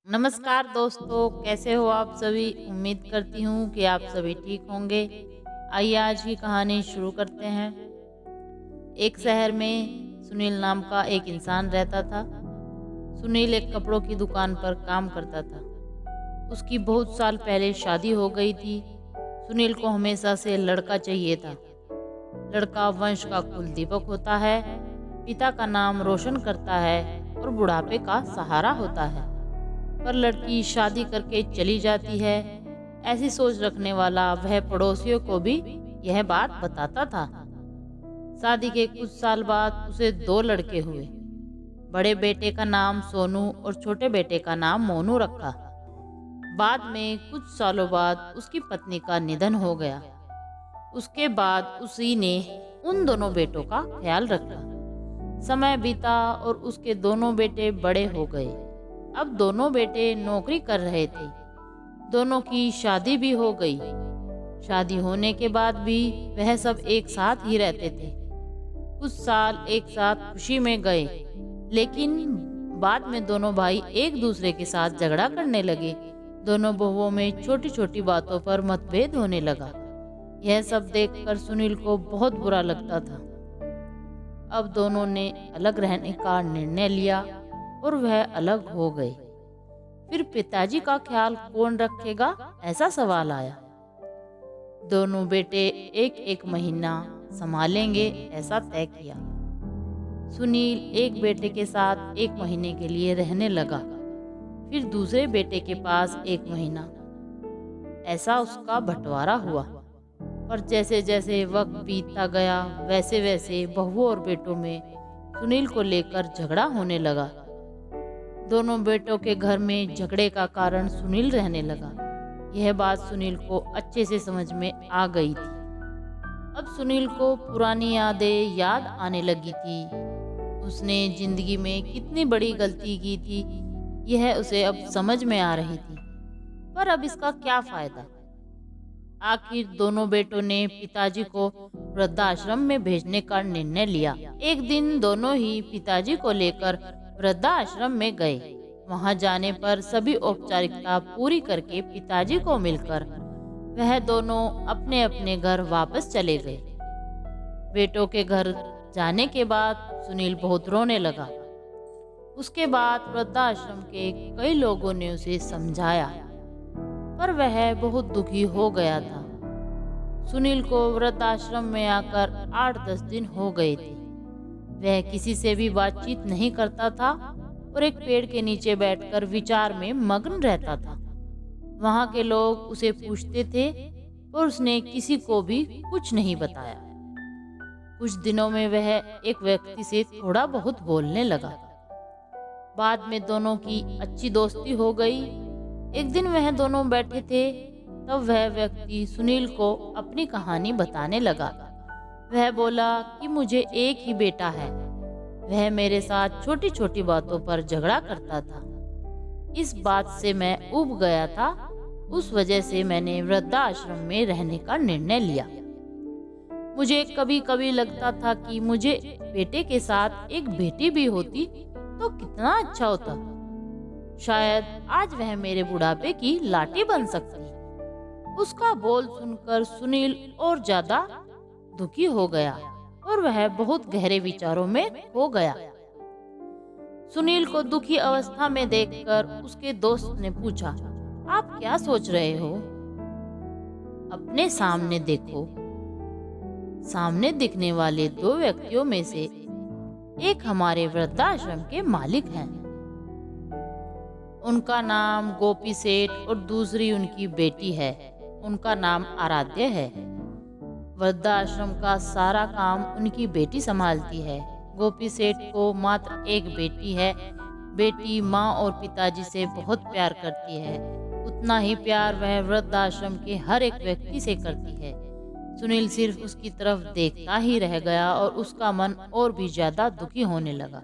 नमस्कार दोस्तों, कैसे हो आप सभी। उम्मीद करती हूँ कि आप सभी ठीक होंगे। आइए आज की कहानी शुरू करते हैं। एक शहर में सुनील नाम का एक इंसान रहता था। सुनील एक कपड़ों की दुकान पर काम करता था। उसकी बहुत साल पहले शादी हो गई थी। सुनील को हमेशा से लड़का चाहिए था। लड़का वंश का कुल दीपक होता है, पिता का नाम रोशन करता है और बुढ़ापे का सहारा होता है। पर लड़की शादी करके चली जाती है। ऐसी सोच रखने वाला वह पड़ोसियों को भी यह बात बताता था। शादी के कुछ साल बाद उसे दो लड़के हुए। बड़े बेटे का नाम सोनू और छोटे बेटे का नाम मोनू रखा। बाद में कुछ सालों बाद उसकी पत्नी का निधन हो गया। उसके बाद उसी ने उन दोनों बेटों का ख्याल रखा। समय बीता और उसके दोनों बेटे बड़े हो गए। अब दोनों बेटे नौकरी कर रहे थे। दोनों की शादी भी हो गई। शादी होने के बाद भी वह सब एक साथ ही रहते थे। कुछ साल एक साथ खुशी में गए, लेकिन बाद में दोनों भाई एक दूसरे के साथ झगड़ा करने लगे। दोनों बहुओं में छोटी छोटी बातों पर मतभेद होने लगा। यह सब देखकर सुनील को बहुत बुरा लगता था। अब दोनों ने अलग रहने का निर्णय लिया और वह अलग हो गए। फिर पिताजी का ख्याल कौन रखेगा, ऐसा सवाल आया। दोनों बेटे एक एक महीना संभालेंगे, ऐसा तय किया। सुनील एक बेटे के साथ एक महीने के लिए रहने लगा, फिर दूसरे बेटे के पास एक महीना। ऐसा उसका बंटवारा हुआ। पर जैसे जैसे वक्त बीतता गया, वैसे वैसे बहुओं और बेटों में सुनील को लेकर झगड़ा होने लगा। दोनों बेटों के घर में झगड़े का कारण सुनील रहने लगा। यह बात सुनील को अच्छे से समझ में आ गई थी। अब सुनील को पुरानी यादें याद आने लगी थी। उसने जिंदगी में कितनी बड़ी गलती की थी, यह उसे अब समझ में आ रही थी। पर अब इसका क्या फायदा। आखिर दोनों बेटों ने पिताजी को वृद्धाश्रम में भेजने का निर्णय लिया। एक दिन दोनों ही पिताजी को लेकर वृद्धाश्रम में गए। वहां जाने पर सभी औपचारिकता पूरी करके पिताजी को मिलकर वह दोनों अपने अपने घर वापस चले गए। बेटों के घर जाने के बाद सुनील बहुत रोने लगा। उसके बाद वृद्धाश्रम के कई लोगों ने उसे समझाया, पर वह बहुत दुखी हो गया था। सुनील को वृद्धाश्रम में आकर 8-10 दिन हो गए थे। वह किसी से भी बातचीत नहीं करता था और एक पेड़ के नीचे बैठकर विचार में मग्न रहता था। वहां के लोग उसे पूछते थे और उसने किसी को भी कुछ नहीं बताया। कुछ दिनों में वह एक व्यक्ति से थोड़ा बहुत बोलने लगा। बाद में दोनों की अच्छी दोस्ती हो गई। एक दिन वह दोनों बैठे थे, तब वह व्यक्ति सुनील को अपनी कहानी बताने लगा। वह बोला कि मुझे एक ही बेटा है। वह मेरे साथ छोटी छोटी बातों पर झगड़ा करता था। इस बात से मैं ऊब गया था। उस वजह से मैंने वृद्धाश्रम में रहने का निर्णय लिया। मुझे कभी कभी लगता था कि मुझे बेटे के साथ एक बेटी भी होती तो कितना अच्छा होता। शायद आज वह मेरे बुढ़ापे की लाठी बन सकती। उसका बोल सुनकर सुनील और ज्यादा दुखी हो गया और वह बहुत गहरे विचारों में हो गया। सुनील को दुखी अवस्था में देखकर उसके दोस्त ने पूछा, आप क्या सोच रहे हो? अपने सामने देखो। सामने दिखने वाले दो व्यक्तियों में से एक हमारे वृद्धाश्रम के मालिक हैं। उनका नाम गोपी सेठ और दूसरी उनकी बेटी है। उनका नाम आराध्य है। वृद्धाश्रम का सारा काम उनकी बेटी संभालती है। गोपी सेठ को मात्र एक बेटी है। बेटी माँ और पिताजी से बहुत प्यार करती है। उतना ही प्यार वह वृद्धाश्रम के हर एक व्यक्ति से करती है। सुनील सिर्फ उसकी तरफ देखता ही रह गया और उसका मन और भी ज्यादा दुखी होने लगा।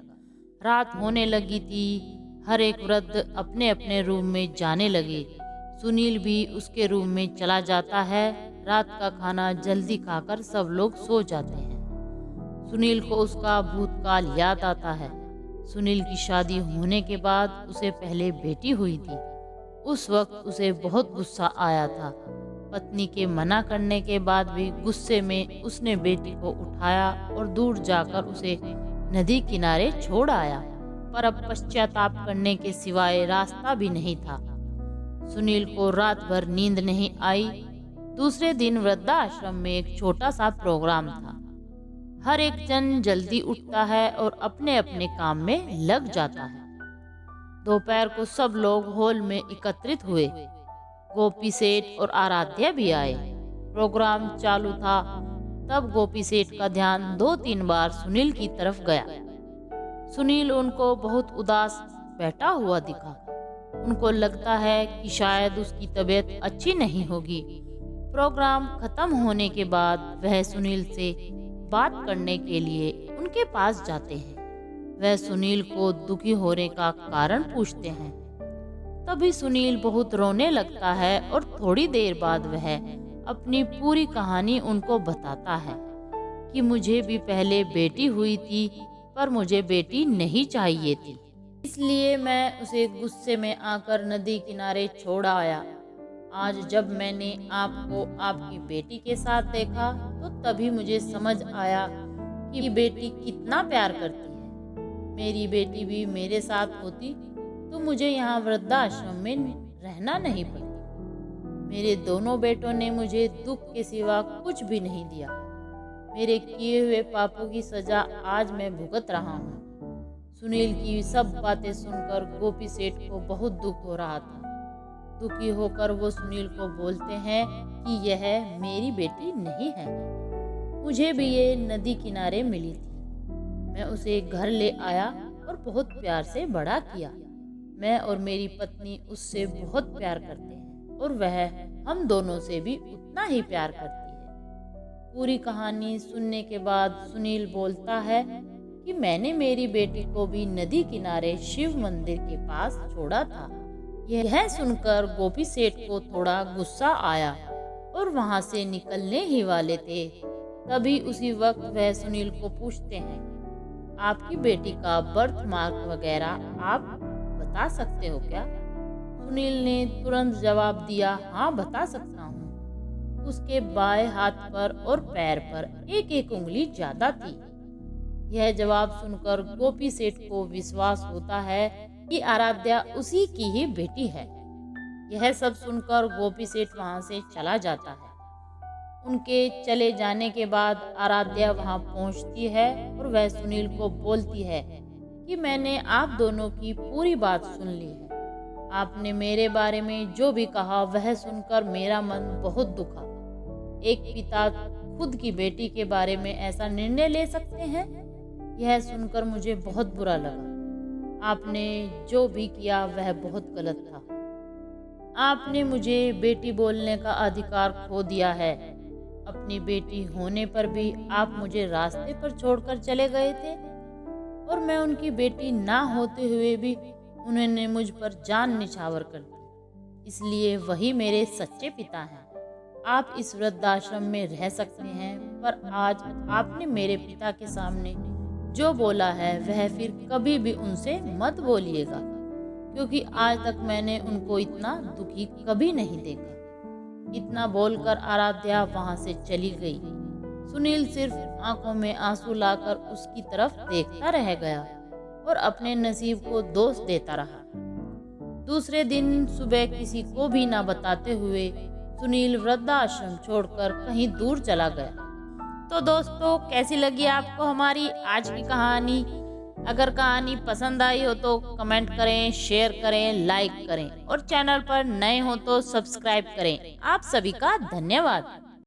रात होने लगी थी। हर एक वृद्ध अपने अपने रूम में जाने लगे। सुनील भी उसके रूम में चला जाता है। रात का खाना जल्दी खाकर सब लोग सो जाते हैं। सुनील को उसका भूतकाल याद आता है। सुनील की शादी होने के बाद उसे पहले बेटी हुई थी। उस वक्त उसे बहुत गुस्सा आया था। पत्नी के मना करने के बाद भी गुस्से में उसने बेटी को उठाया और दूर जाकर उसे नदी किनारे छोड़ आया। पर अब पश्चाताप करने के सिवाय रास्ता भी नहीं था। सुनील को रात भर नींद नहीं आई। दूसरे दिन वृद्धाश्रम में एक छोटा सा प्रोग्राम था। हर एक जन जल्दी उठता है और अपने अपने काम में लग जाता है। दोपहर को सब लोग हॉल में एकत्रित हुए। गोपी सेठ और आराध्या भी आए। प्रोग्राम चालू था तब गोपी सेठ का ध्यान 2-3 बार सुनील की तरफ गया। सुनील उनको बहुत उदास बैठा हुआ दिखा। उनको लगता है कि शायद उसकी तबीयत अच्छी नहीं होगी। प्रोग्राम खत्म होने के बाद वह सुनील से बात करने के लिए उनके पास जाते हैं। वह सुनील को दुखी होने का कारण पूछते हैं। तभी सुनील बहुत रोने लगता है और थोड़ी देर बाद वह अपनी पूरी कहानी उनको बताता है कि मुझे भी पहले बेटी हुई थी, पर मुझे बेटी नहीं चाहिए थी, इसलिए मैं उसे गुस्से में आकर नदी किनारे छोड़ आया। आज जब मैंने आपको आपकी बेटी के साथ देखा तो तभी मुझे समझ आया कि बेटी कितना प्यार करती है। मेरी बेटी भी मेरे साथ होती तो मुझे यहाँ वृद्धाश्रम में रहना नहीं पड़ता। मेरे दोनों बेटों ने मुझे दुख के सिवा कुछ भी नहीं दिया। मेरे किए हुए पापों की सजा आज मैं भुगत रहा हूँ। सुनील की सब बातें सुनकर गोपी सेठ को बहुत दुख हो रहा था। दुखी होकर वो सुनील को बोलते हैं कि यह मेरी बेटी नहीं है, मुझे भी ये नदी किनारे मिली थी। मैं उसे घर ले आया और बहुत प्यार से बड़ा किया। मैं और मेरी पत्नी उससे बहुत प्यार करते हैं और वह हम दोनों से भी उतना ही प्यार करती है। पूरी कहानी सुनने के बाद सुनील बोलता है कि मैंने मेरी बेटी को भी नदी किनारे शिव मंदिर के पास छोड़ा था। यह सुनकर गोपी सेठ को थोड़ा गुस्सा आया और वहां से निकलने ही वाले थे। तभी उसी वक्त वह सुनील को पूछते हैं, आपकी बेटी का बर्थ मार्क वगैरह आप बता सकते हो क्या? सुनील ने तुरंत जवाब दिया, हाँ बता सकता हूँ। उसके बाएं हाथ पर और पैर पर एक एक उंगली ज्यादा थी। यह जवाब सुनकर गोपी सेठ को विश्वास होता है कि आराध्या उसी की ही बेटी है। यह सब सुनकर गोपी सेठ वहां से चला जाता है। उनके चले जाने के बाद आराध्या वहां पहुंचती है और वह सुनील को बोलती है कि मैंने आप दोनों की पूरी बात सुन ली है। आपने मेरे बारे में जो भी कहा वह सुनकर मेरा मन बहुत दुखा। एक पिता खुद की बेटी के बारे में ऐसा निर्णय ले सकते हैं? यह सुनकर मुझे बहुत बुरा लगा। आपने जो भी किया वह बहुत गलत था। आपने मुझे बेटी बोलने का अधिकार खो दिया है। अपनी बेटी होने पर भी आप मुझे रास्ते पर छोड़कर चले गए थे और मैं उनकी बेटी ना होते हुए भी उन्होंने मुझ पर जान निछावर कर दी। इसलिए वही मेरे सच्चे पिता हैं। आप इस वृद्धाश्रम में रह सकते हैं, पर आज आपने मेरे पिता के सामने जो बोला है वह फिर कभी भी उनसे मत बोलिएगा, क्योंकि आज तक मैंने उनको इतना दुखी कभी नहीं देखा। इतना बोलकर आराध्या वहां से चली गई। सुनील सिर्फ आंखों में आंसू लाकर उसकी तरफ देखता रह गया और अपने नसीब को दोष देता रहा। दूसरे दिन सुबह किसी को भी ना बताते हुए सुनील वृद्धाश्रम छोड़कर कहीं दूर चला गया। तो दोस्तों, कैसी लगी आपको हमारी आज की कहानी? अगर कहानी पसंद आई हो तो कमेंट करें, शेयर करें, लाइक करें और चैनल पर नए हो तो सब्सक्राइब करें। आप सभी का धन्यवाद।